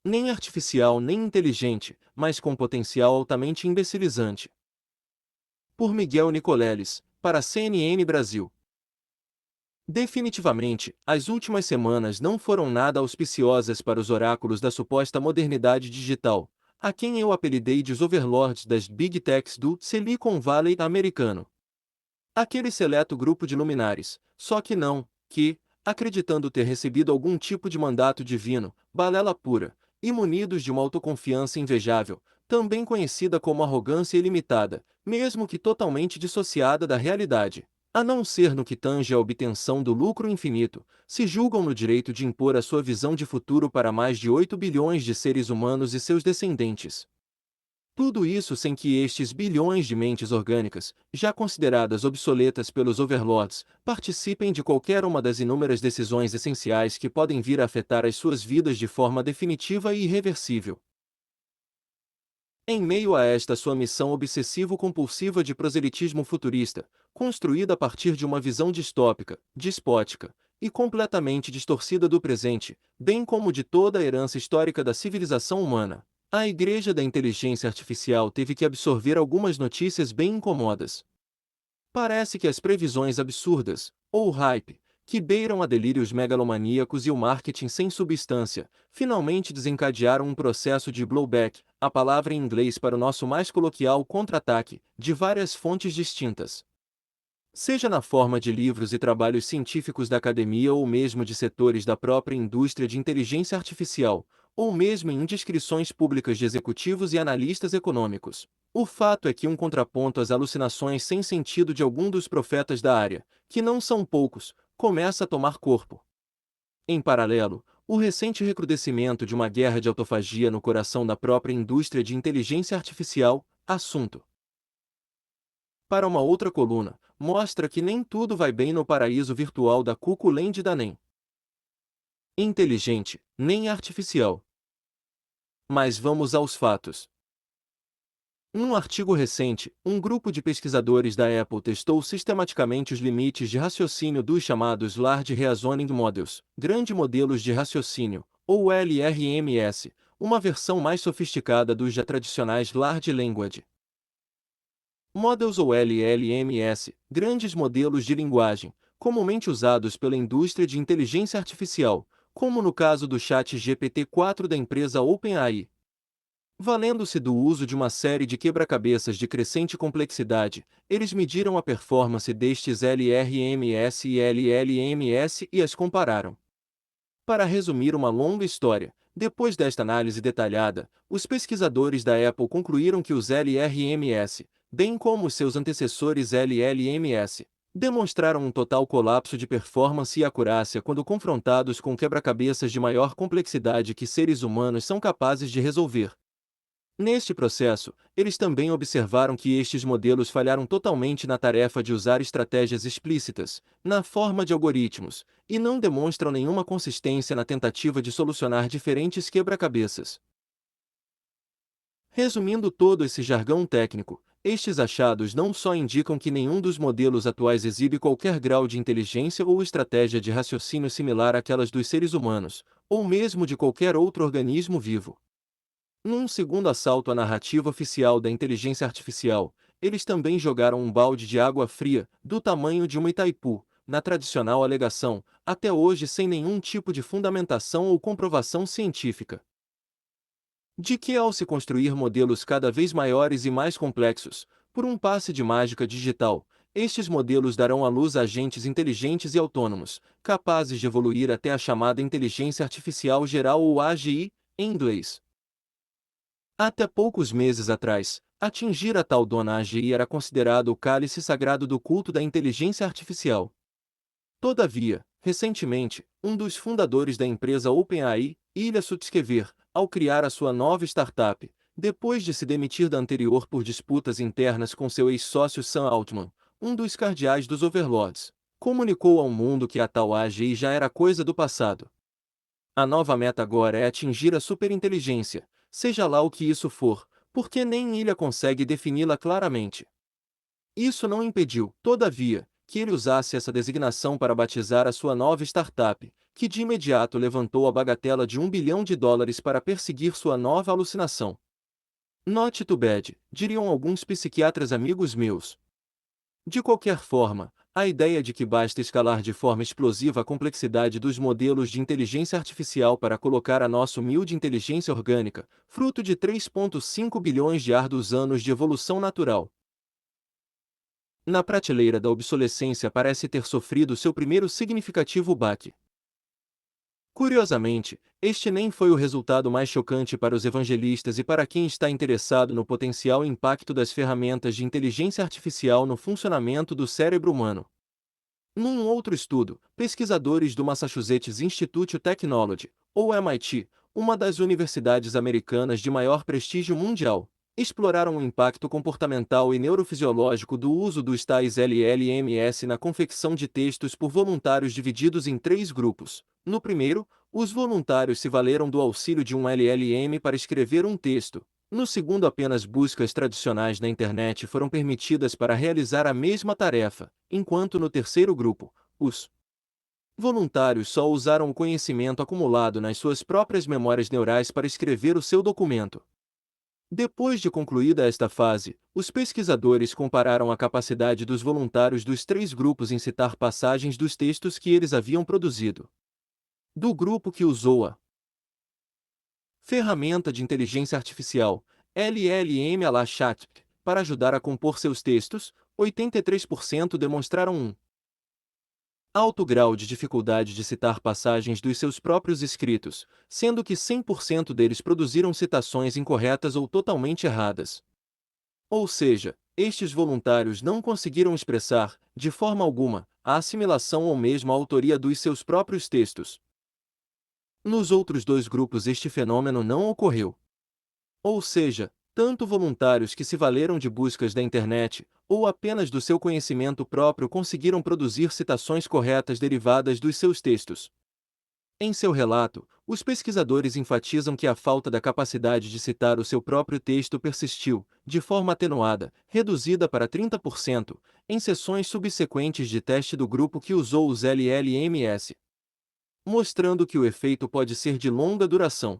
Nem artificial nem inteligente, mas com potencial altamente imbecilizante. Por Miguel Nicoleles, para a CNN Brasil. Definitivamente, as últimas semanas não foram nada auspiciosas para os oráculos da suposta modernidade digital, a quem eu apelidei de os overlords das Big Techs do Silicon Valley americano. Aquele seleto grupo de luminares, só que não, que, acreditando ter recebido algum tipo de mandato divino, balela pura, e munidos de uma autoconfiança invejável, também conhecida como arrogância ilimitada, mesmo que totalmente dissociada da realidade, a não ser no que tange à obtenção do lucro infinito, se julgam no direito de impor a sua visão de futuro para mais de 8 bilhões de seres humanos e seus descendentes. Tudo isso sem que estes bilhões de mentes orgânicas, já consideradas obsoletas pelos overlords, participem de qualquer uma das inúmeras decisões essenciais que podem vir a afetar as suas vidas de forma definitiva e irreversível. Em meio a esta sua missão obsessivo-compulsiva de proselitismo futurista, construída a partir de uma visão distópica, despótica e completamente distorcida do presente, bem como de toda a herança histórica da civilização humana, a Igreja da Inteligência Artificial teve que absorver algumas notícias bem incomodas. Parece que as previsões absurdas, ou hype, que beiram a delírios megalomaníacos e o marketing sem substância, finalmente desencadearam um processo de blowback, a palavra em inglês para o nosso mais coloquial contra-ataque, de várias fontes distintas. Seja na forma de livros e trabalhos científicos da academia ou mesmo de setores da própria indústria de inteligência artificial, ou mesmo em indiscrições públicas de executivos e analistas econômicos. O fato é que um contraponto às alucinações sem sentido de algum dos profetas da área, que não são poucos, começa a tomar corpo. Em paralelo, o recente recrudescimento de uma guerra de autofagia no coração da própria indústria de inteligência artificial, assunto para uma outra coluna, mostra que nem tudo vai bem no paraíso virtual da Cuculend da NEM. Inteligente, nem artificial. Mas vamos aos fatos. Num artigo recente, um grupo de pesquisadores da Apple testou sistematicamente os limites de raciocínio dos chamados Large Reasoning Models, grandes modelos de raciocínio, ou LRMS, uma versão mais sofisticada dos já tradicionais Large Language Models ou LLMS, grandes modelos de linguagem, comumente usados pela indústria de inteligência artificial, como no caso do chat GPT-4 da empresa OpenAI. Valendo-se do uso de uma série de quebra-cabeças de crescente complexidade, eles mediram a performance destes LRMS e LLMS e as compararam. Para resumir uma longa história, depois desta análise detalhada, os pesquisadores da Apple concluíram que os LRMS, bem como os seus antecessores LLMS, demonstraram um total colapso de performance e acurácia quando confrontados com quebra-cabeças de maior complexidade que seres humanos são capazes de resolver. Neste processo, eles também observaram que estes modelos falharam totalmente na tarefa de usar estratégias explícitas, na forma de algoritmos, e não demonstram nenhuma consistência na tentativa de solucionar diferentes quebra-cabeças. Resumindo todo esse jargão técnico, estes achados não só indicam que nenhum dos modelos atuais exibe qualquer grau de inteligência ou estratégia de raciocínio similar àquelas dos seres humanos, ou mesmo de qualquer outro organismo vivo. Num segundo assalto à narrativa oficial da inteligência artificial, eles também jogaram um balde de água fria, do tamanho de uma Itaipu, na tradicional alegação, até hoje sem nenhum tipo de fundamentação ou comprovação científica, de que ao se construir modelos cada vez maiores e mais complexos, por um passe de mágica digital, estes modelos darão à luz agentes inteligentes e autônomos, capazes de evoluir até a chamada inteligência artificial geral ou AGI, em inglês. Até poucos meses atrás, atingir a tal dona AGI era considerado o cálice sagrado do culto da inteligência artificial. Todavia, recentemente, um dos fundadores da empresa OpenAI, Ilya Sutskever, ao criar a sua nova startup, depois de se demitir da anterior por disputas internas com seu ex-sócio Sam Altman, um dos cardeais dos overlords, comunicou ao mundo que a tal AGI já era coisa do passado. A nova meta agora é atingir a superinteligência, seja lá o que isso for, porque nem Ilha consegue defini-la claramente. Isso não impediu, todavia, que ele usasse essa designação para batizar a sua nova startup, que de imediato levantou a bagatela de US$ 1 bilhão para perseguir sua nova alucinação. Not too bad, diriam alguns psiquiatras amigos meus. De qualquer forma, a ideia de que basta escalar de forma explosiva a complexidade dos modelos de inteligência artificial para colocar a nossa humilde inteligência orgânica, fruto de 3,5 bilhões de árduos anos de evolução natural, na prateleira da obsolescência parece ter sofrido seu primeiro significativo baque. Curiosamente, este nem foi o resultado mais chocante para os evangelistas e para quem está interessado no potencial impacto das ferramentas de inteligência artificial no funcionamento do cérebro humano. Num outro estudo, pesquisadores do Massachusetts Institute of Technology, ou MIT, uma das universidades americanas de maior prestígio mundial, exploraram o impacto comportamental e neurofisiológico do uso dos tais LLMs na confecção de textos por voluntários divididos em 3 grupos. No primeiro, os voluntários se valeram do auxílio de um LLM para escrever um texto. No segundo, apenas buscas tradicionais na internet foram permitidas para realizar a mesma tarefa, enquanto no terceiro grupo, os voluntários só usaram o conhecimento acumulado nas suas próprias memórias neurais para escrever o seu documento. Depois de concluída esta fase, os pesquisadores compararam a capacidade dos voluntários dos 3 grupos em citar passagens dos textos que eles haviam produzido. Do grupo que usou a ferramenta de inteligência artificial, LLM à la Chat, para ajudar a compor seus textos, 83% demonstraram um alto grau de dificuldade de citar passagens dos seus próprios escritos, sendo que 100% deles produziram citações incorretas ou totalmente erradas. Ou seja, estes voluntários não conseguiram expressar, de forma alguma, a assimilação ou mesmo a autoria dos seus próprios textos. Nos outros 2 grupos este fenômeno não ocorreu. Ou seja, tanto voluntários que se valeram de buscas da internet, ou apenas do seu conhecimento próprio conseguiram produzir citações corretas derivadas dos seus textos. Em seu relato, os pesquisadores enfatizam que a falta da capacidade de citar o seu próprio texto persistiu, de forma atenuada, reduzida para 30%, em sessões subsequentes de teste do grupo que usou os LLMs, mostrando que o efeito pode ser de longa duração.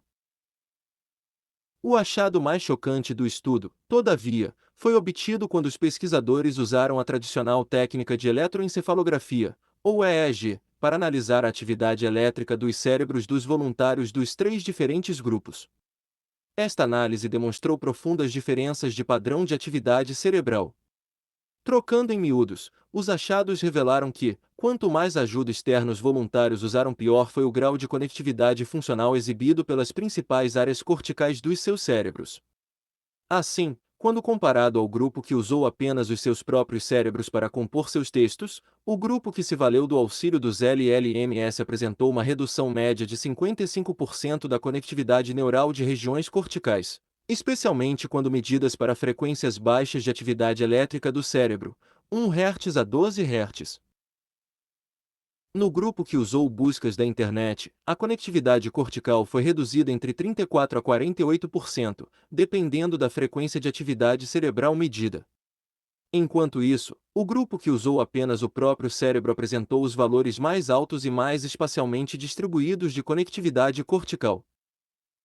O achado mais chocante do estudo, todavia, foi obtido quando os pesquisadores usaram a tradicional técnica de eletroencefalografia, ou EEG, para analisar a atividade elétrica dos cérebros dos voluntários dos 3 diferentes grupos. Esta análise demonstrou profundas diferenças de padrão de atividade cerebral. Trocando em miúdos, os achados revelaram que, quanto mais ajuda externa os voluntários usaram, pior foi o grau de conectividade funcional exibido pelas principais áreas corticais dos seus cérebros. Assim, quando comparado ao grupo que usou apenas os seus próprios cérebros para compor seus textos, o grupo que se valeu do auxílio dos LLMs apresentou uma redução média de 55% da conectividade neural de regiões corticais, especialmente quando medidas para frequências baixas de atividade elétrica do cérebro, 1 Hz a 12 Hz. No grupo que usou buscas da internet, a conectividade cortical foi reduzida entre 34% a 48%, dependendo da frequência de atividade cerebral medida. Enquanto isso, o grupo que usou apenas o próprio cérebro apresentou os valores mais altos e mais espacialmente distribuídos de conectividade cortical.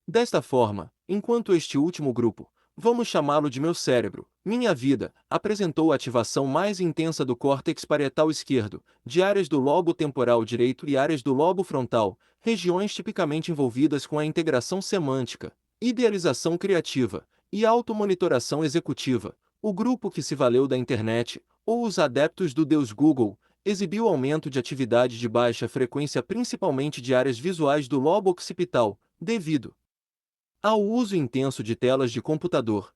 Desta forma, enquanto este último grupo, vamos chamá-lo de meu cérebro, minha vida, apresentou a ativação mais intensa do córtex parietal esquerdo, de áreas do lobo temporal direito e áreas do lobo frontal, regiões tipicamente envolvidas com a integração semântica, idealização criativa e automonitoração executiva. O grupo que se valeu da internet, ou os adeptos do Deus Google, exibiu aumento de atividade de baixa frequência principalmente de áreas visuais do lobo occipital, devido ao uso intenso de telas de computador.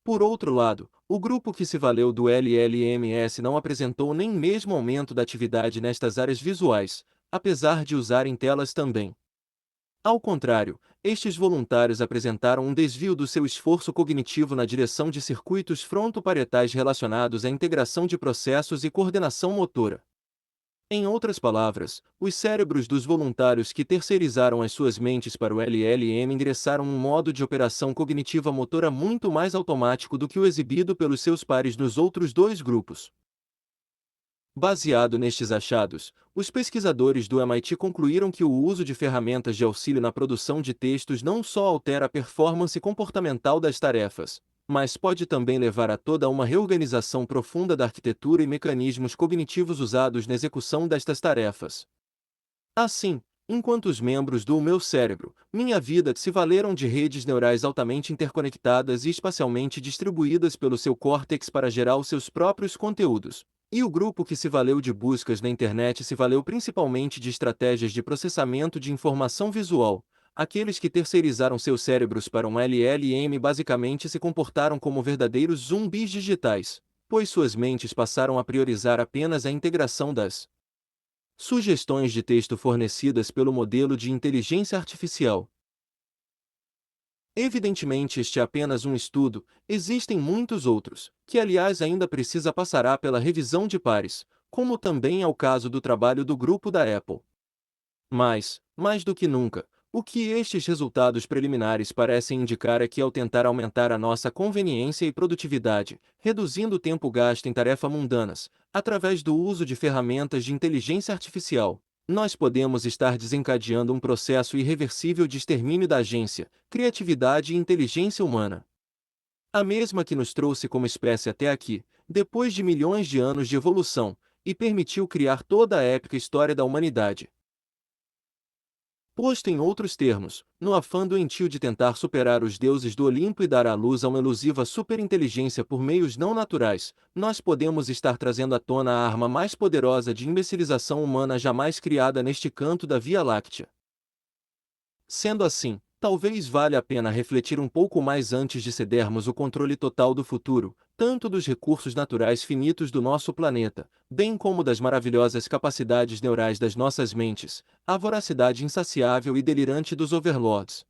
Por outro lado, o grupo que se valeu do LLMs não apresentou nem mesmo aumento da atividade nestas áreas visuais, apesar de usarem telas também. Ao contrário, estes voluntários apresentaram um desvio do seu esforço cognitivo na direção de circuitos frontoparietais relacionados à integração de processos e coordenação motora. Em outras palavras, os cérebros dos voluntários que terceirizaram as suas mentes para o LLM endereçaram um modo de operação cognitiva motora muito mais automático do que o exibido pelos seus pares nos outros 2 grupos. Baseado nestes achados, os pesquisadores do MIT concluíram que o uso de ferramentas de auxílio na produção de textos não só altera a performance comportamental das tarefas, mas pode também levar a toda uma reorganização profunda da arquitetura e mecanismos cognitivos usados na execução destas tarefas. Assim, enquanto os membros do meu cérebro, minha vida se valeram de redes neurais altamente interconectadas e espacialmente distribuídas pelo seu córtex para gerar os seus próprios conteúdos, e o grupo que se valeu de buscas na internet se valeu principalmente de estratégias de processamento de informação visual. Aqueles que terceirizaram seus cérebros para um LLM basicamente se comportaram como verdadeiros zumbis digitais, pois suas mentes passaram a priorizar apenas a integração das sugestões de texto fornecidas pelo modelo de inteligência artificial. Evidentemente, este é apenas um estudo, existem muitos outros, que aliás ainda passará pela revisão de pares, como também é o caso do trabalho do grupo da Apple. Mas, mais do que nunca, o que estes resultados preliminares parecem indicar é que ao tentar aumentar a nossa conveniência e produtividade, reduzindo o tempo gasto em tarefas mundanas, através do uso de ferramentas de inteligência artificial, nós podemos estar desencadeando um processo irreversível de extermínio da agência, criatividade e inteligência humana. A mesma que nos trouxe como espécie até aqui, depois de milhões de anos de evolução, e permitiu criar toda a épica história da humanidade. Posto em outros termos, no afã doentio de tentar superar os deuses do Olimpo e dar à luz a uma elusiva superinteligência por meios não naturais, nós podemos estar trazendo à tona a arma mais poderosa de imbecilização humana jamais criada neste canto da Via Láctea. Sendo assim, talvez valha a pena refletir um pouco mais antes de cedermos o controle total do futuro, tanto dos recursos naturais finitos do nosso planeta, bem como das maravilhosas capacidades neurais das nossas mentes, à voracidade insaciável e delirante dos overlords.